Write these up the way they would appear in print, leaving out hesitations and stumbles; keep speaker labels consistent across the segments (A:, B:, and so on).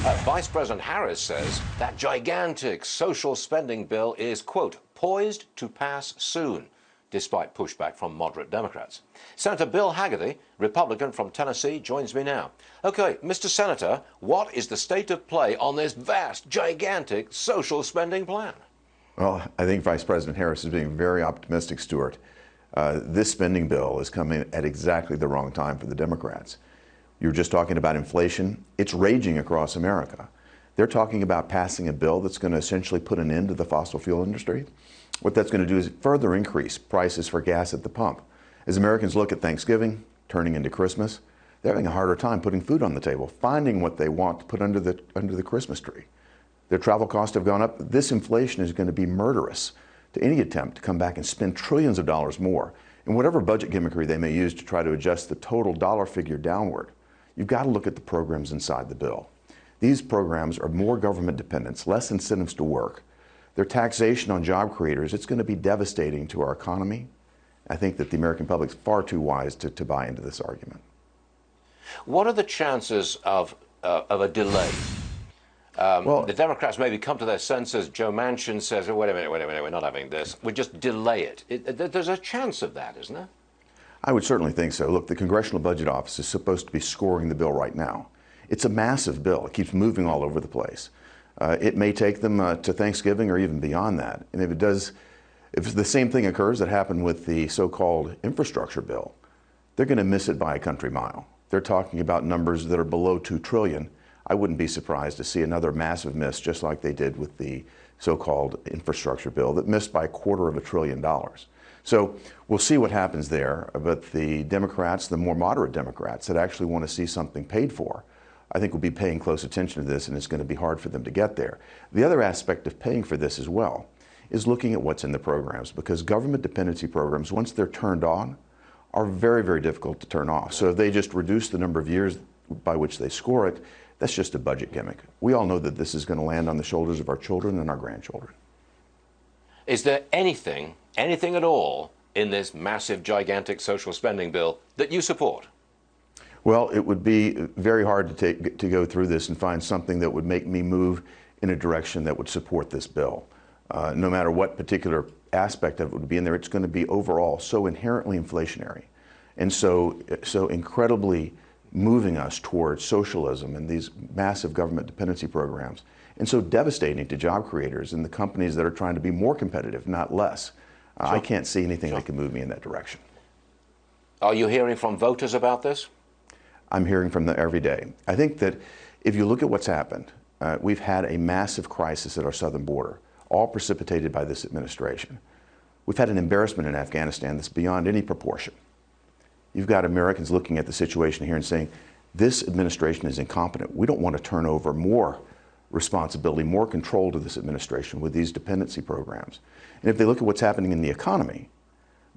A: Vice President Harris says that gigantic social spending bill is, quote, poised to pass soon, despite pushback from moderate Democrats. Senator Bill Hagerty, Republican from Tennessee, joins me now. Okay, Mr. Senator, what is the state of play on this vast, gigantic social spending plan?
B: Well, I think Vice President Harris is being very optimistic, Stuart. This spending bill is coming at exactly the wrong time for the Democrats. You were just talking about inflation. It's raging across America. They're talking about passing a bill that's going to essentially put an end to the fossil fuel industry. What that's going to do is further increase prices for gas at the pump. As Americans look at Thanksgiving turning into Christmas, they're having a harder time putting food on the table, finding what they want to put under the Christmas tree. Their travel costs have gone up. This inflation is going to be murderous to any attempt to come back and spend trillions of dollars more. And whatever budget gimmickry they may use to try to adjust the total dollar figure downward, you've got to look at the programs inside the bill. These programs are more government dependence, less incentives to work. Their taxation on job creators, it's going to be devastating to our economy. I think that the American public is far too wise to buy into this argument.
A: What are the chances of a delay? Well, the Democrats maybe come to their senses. Joe Manchin says, oh, wait a minute, we're not having this. We just delay it. There's a chance of that, isn't there?
B: I would certainly think so. Look, the Congressional Budget Office is supposed to be scoring the bill right now. It's a massive bill. It keeps moving all over the place. It may take them to Thanksgiving or even beyond that. And if it does, if the same thing occurs that happened with the so-called infrastructure bill, they're going to miss it by a country mile. They're talking about numbers that are below $2 trillion. I wouldn't be surprised to see another massive miss, just like they did with the so-called infrastructure bill that missed by $250 billion. So we'll see what happens there. But the Democrats, the more moderate Democrats that actually want to see something paid for, I think will be paying close attention to this, and it's going to be hard for them to get there. The other aspect of paying for this as well is looking at what's in the programs, because government dependency programs, once they're turned on, are very, very difficult to turn off. So if they just reduce the number of years by which they score it, that's just a budget gimmick. We all know that this is going to land on the shoulders of our children and our grandchildren.
A: Is there anything at all in this massive, gigantic social spending bill that you support?
B: Well, it would be very hard to go through this and find something that would make me move in a direction that would support this bill. No matter what particular aspect of it would be in there, it's going to be overall so inherently inflationary and so incredibly moving us towards socialism and these massive government dependency programs, and so devastating to job creators and the companies that are trying to be more competitive, not less. I can't see anything that can move me in that direction.
A: Are you hearing from voters about this?
B: I'm hearing from them every day. I think that if you look at what's happened, we've had a massive crisis at our southern border, all precipitated by this administration. We've had an embarrassment in Afghanistan that's beyond any proportion. You've got Americans looking at the situation here and saying, this administration is incompetent. We don't want to turn over more responsibility, more control to this administration with these dependency programs. And if they look at what's happening in the economy,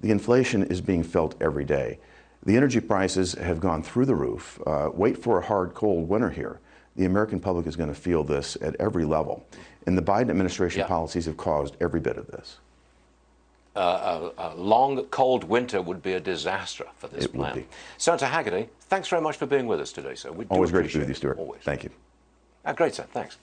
B: the inflation is being felt every day. The energy prices have gone through the roof. Wait for a hard, cold winter here. The American public is going to feel this at every level. And the Biden administration policies have caused every bit of this.
A: A long, cold winter would be a disaster for this plan.
B: Would be.
A: Senator Hagerty, thanks very much for being with us today, sir.
B: Always great to be with you, Stuart. Always. Thank you.
A: Great, sir. Thanks.